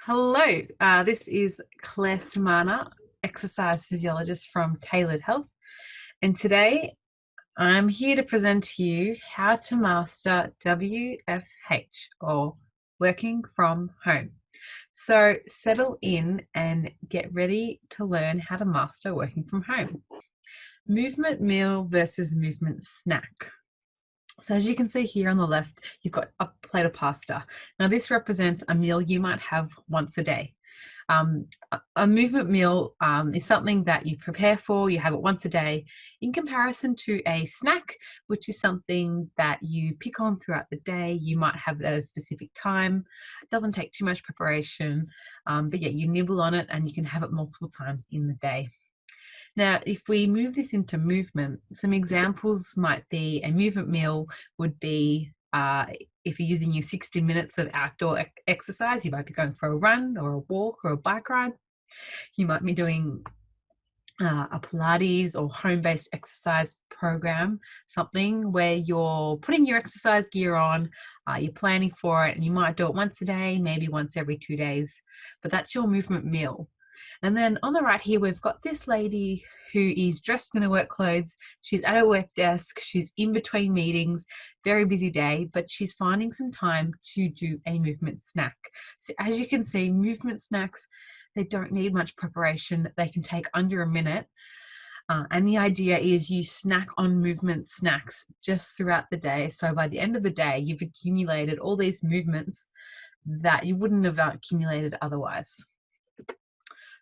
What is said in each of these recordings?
Hello, this is Claire Samana, exercise physiologist from Tailored Health, and today I'm here to present to you how to master WFH, or working from home. So settle in and get ready to learn how to master working from home. Movement meal versus movement snack. So as you can see here on the left, you've got a plate of pasta. Now this represents a meal you might have once a day. A movement meal is something that you prepare for, you have it once a day, in comparison to a snack, which is something that you pick on throughout the day. You might have it at a specific time. It doesn't take too much preparation, but yeah, you nibble on it and you can have it multiple times in the day. Now, if we move this into movement, some examples might be a movement meal would be if you're using your 60 minutes of outdoor exercise, you might be going for a run or a walk or a bike ride. You might be doing a Pilates or home-based exercise program, something where you're putting your exercise gear on, you're planning for it, and you might do it once a day, maybe once every 2 days, but that's your movement meal. And then on the right here, we've got this lady who is dressed in her work clothes. She's at her work desk. She's in between meetings, very busy day, but she's finding some time to do a movement snack. So as you can see, movement snacks, they don't need much preparation. They can take under a minute. And the idea is you snack on movement snacks just throughout the day. So by the end of the day, you've accumulated all these movements that you wouldn't have accumulated otherwise.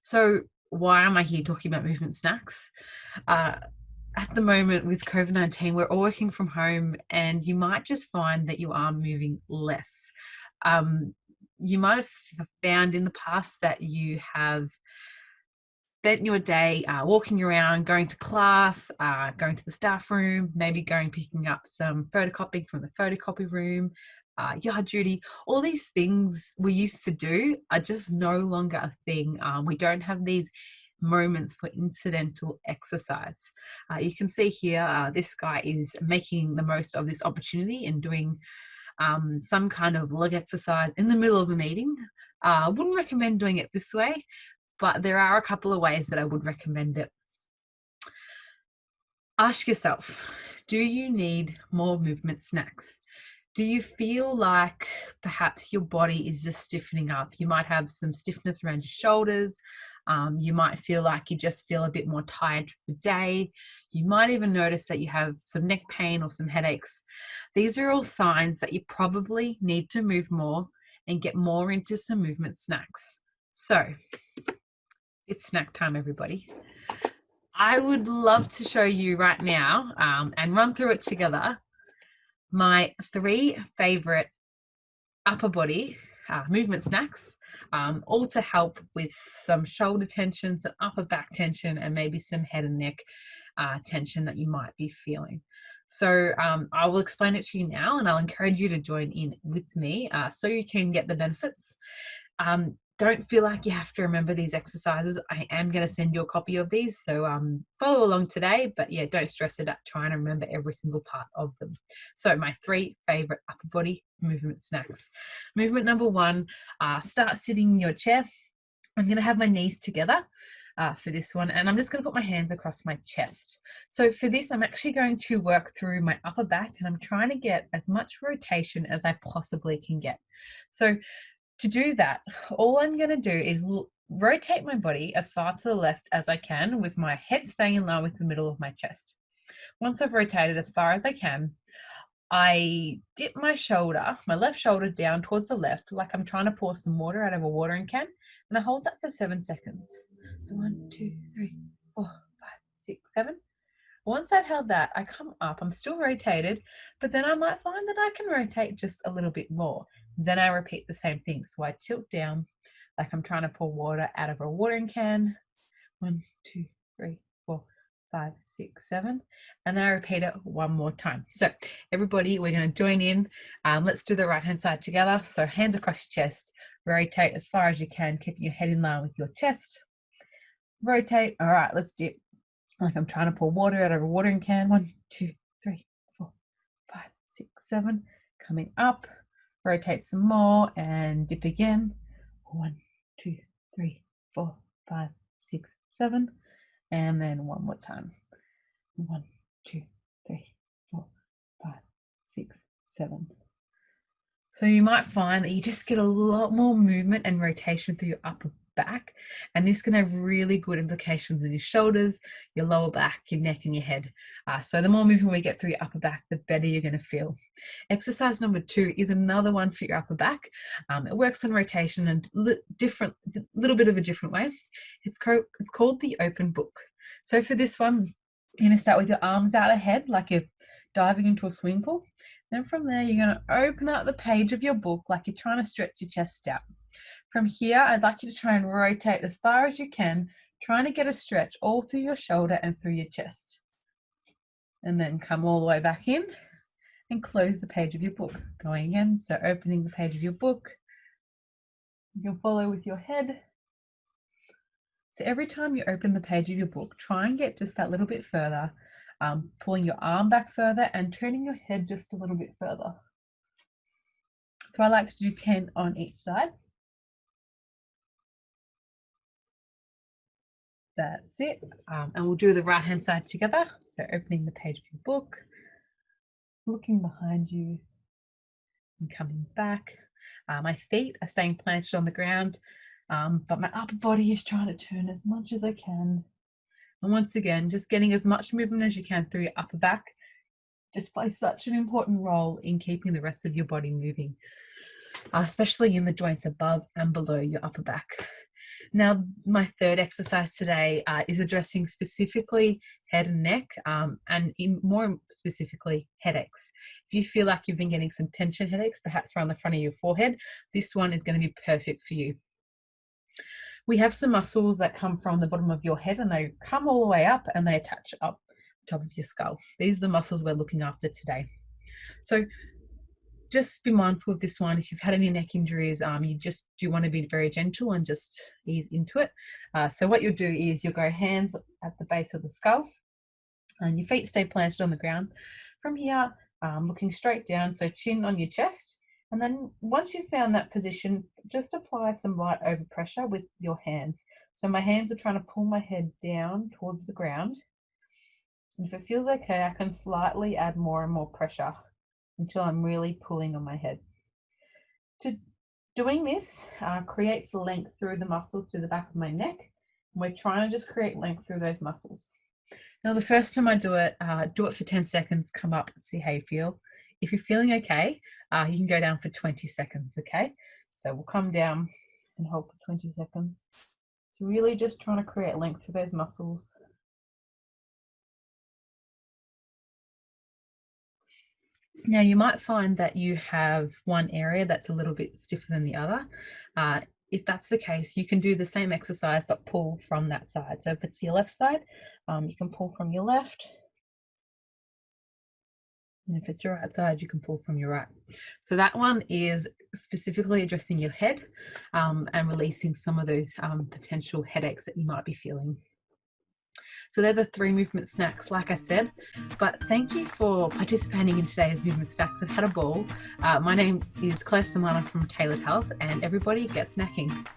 So why am I here talking about movement snacks? At the moment with COVID-19, we're all working from home, and you might just find that you are moving less. You might have found in the past that you have spent your day walking around, going to class, going to the staff room, maybe picking up some photocopying from the photocopy room, yard duty. All these things we used to do are just no longer a thing. We don't have these moments for incidental exercise. You can see here, this guy is making the most of this opportunity and doing some kind of leg exercise in the middle of a meeting. I wouldn't recommend doing it this way, but there are a couple of ways that I would recommend it. Ask yourself, do you need more movement snacks? Do you feel like perhaps your body is just stiffening up? You might have some stiffness around your shoulders. You might feel like you just feel a bit more tired for the day. You might even notice that you have some neck pain or some headaches. These are all signs that you probably need to move more and get more into some movement snacks. So it's snack time, everybody. I would love to show you right now and run through it together, my 3 favorite upper body movement snacks, all to help with some shoulder tension, some upper back tension, and maybe some head and neck tension that you might be feeling. So I will explain it to you now, and I'll encourage you to join in with me so you can get the benefits. Don't feel like you have to remember these exercises. I am going to send you a copy of these, so follow along today, but yeah, don't stress about trying to remember every single part of them. So my 3 favorite upper body movement snacks. Movement number 1, start sitting in your chair. I'm going to have my knees together for this one, and I'm just going to put my hands across my chest. So for this, I'm actually going to work through my upper back, and I'm trying to get as much rotation as I possibly can get. So to do that, all I'm going to do is rotate my body as far to the left as I can, with my head staying in line with the middle of my chest. Once I've rotated as far as I can, I dip my left shoulder down towards the left, like I'm trying to pour some water out of a watering can, and I hold that for 7 seconds. So 1, 2, 3, 4, 5, 6, 7. Once I've held that, I come up. I'm still rotated, but then I might find that I can rotate just a little bit more. Then I repeat the same thing. So I tilt down like I'm trying to pour water out of a watering can. 1, 2, 3, 4, 5, 6, 7. And then I repeat it one more time. So everybody, we're going to join in. Let's do the right hand side together. So hands across your chest. Rotate as far as you can, keeping your head in line with your chest. Rotate. All right, let's dip. Like I'm trying to pour water out of a watering can. 1, 2, 3, 4, 5, 6, 7. Coming up. Rotate some more and dip again. 1, 2, 3, 4, 5, 6, 7. And then one more time. 1, 2, 3, 4, 5, 6, 7. So you might find that you just get a lot more movement and rotation through your upper back, and this can have really good implications in your shoulders, your lower back, your neck, and your head. So the more movement we get through your upper back, the better you're going to feel. Exercise number 2 is another one for your upper back. It works on rotation and little bit of a different way. It's called the open book. So for this one, you're going to start with your arms out ahead like you're diving into a swimming pool. Then from there, you're going to open up the page of your book like you're trying to stretch your chest out. From here, I'd like you to try and rotate as far as you can, trying to get a stretch all through your shoulder and through your chest. And then come all the way back in and close the page of your book. Going again, so opening the page of your book. You'll follow with your head. So every time you open the page of your book, try and get just that little bit further, pulling your arm back further and turning your head just a little bit further. So I like to do 10 on each side. That's it. And we'll do the right hand side together. So opening the page of your book, looking behind you and coming back. My feet are staying planted on the ground, but my upper body is trying to turn as much as I can. And once again, just getting as much movement as you can through your upper back just plays such an important role in keeping the rest of your body moving, especially in the joints above and below your upper back. Now, my third exercise today is addressing specifically head and neck, and more specifically headaches. If you feel like you've been getting some tension headaches, perhaps around the front of your forehead, this one is going to be perfect for you. We have some muscles that come from the bottom of your head and they come all the way up and they attach up top of your skull. These are the muscles we're looking after today. So just be mindful of this one. If you've had any neck injuries, you want to be very gentle and just ease into it. So what you'll do is you'll go hands at the base of the skull and your feet stay planted on the ground. From here, looking straight down, so chin on your chest. And then once you've found that position, just apply some light overpressure with your hands. So my hands are trying to pull my head down towards the ground. And if it feels okay, I can slightly add more and more pressure until I'm really pulling on my head. Doing this creates length through the muscles through the back of my neck. And we're trying to just create length through those muscles. Now, the first time I do it for 10 seconds, come up and see how you feel. If you're feeling okay, you can go down for 20 seconds, okay? So we'll come down and hold for 20 seconds. So really just trying to create length through those muscles. Now, you might find that you have one area that's a little bit stiffer than the other. If that's the case, you can do the same exercise but pull from that side. So if it's your left side, you can pull from your left. And if it's your right side, you can pull from your right. So that one is specifically addressing your head and releasing some of those potential headaches that you might be feeling. So they're the 3 movement snacks, like I said. But thank you for participating in today's movement snacks. I've had a ball. My name is Claire Samana from Tailored Health, and everybody get snacking.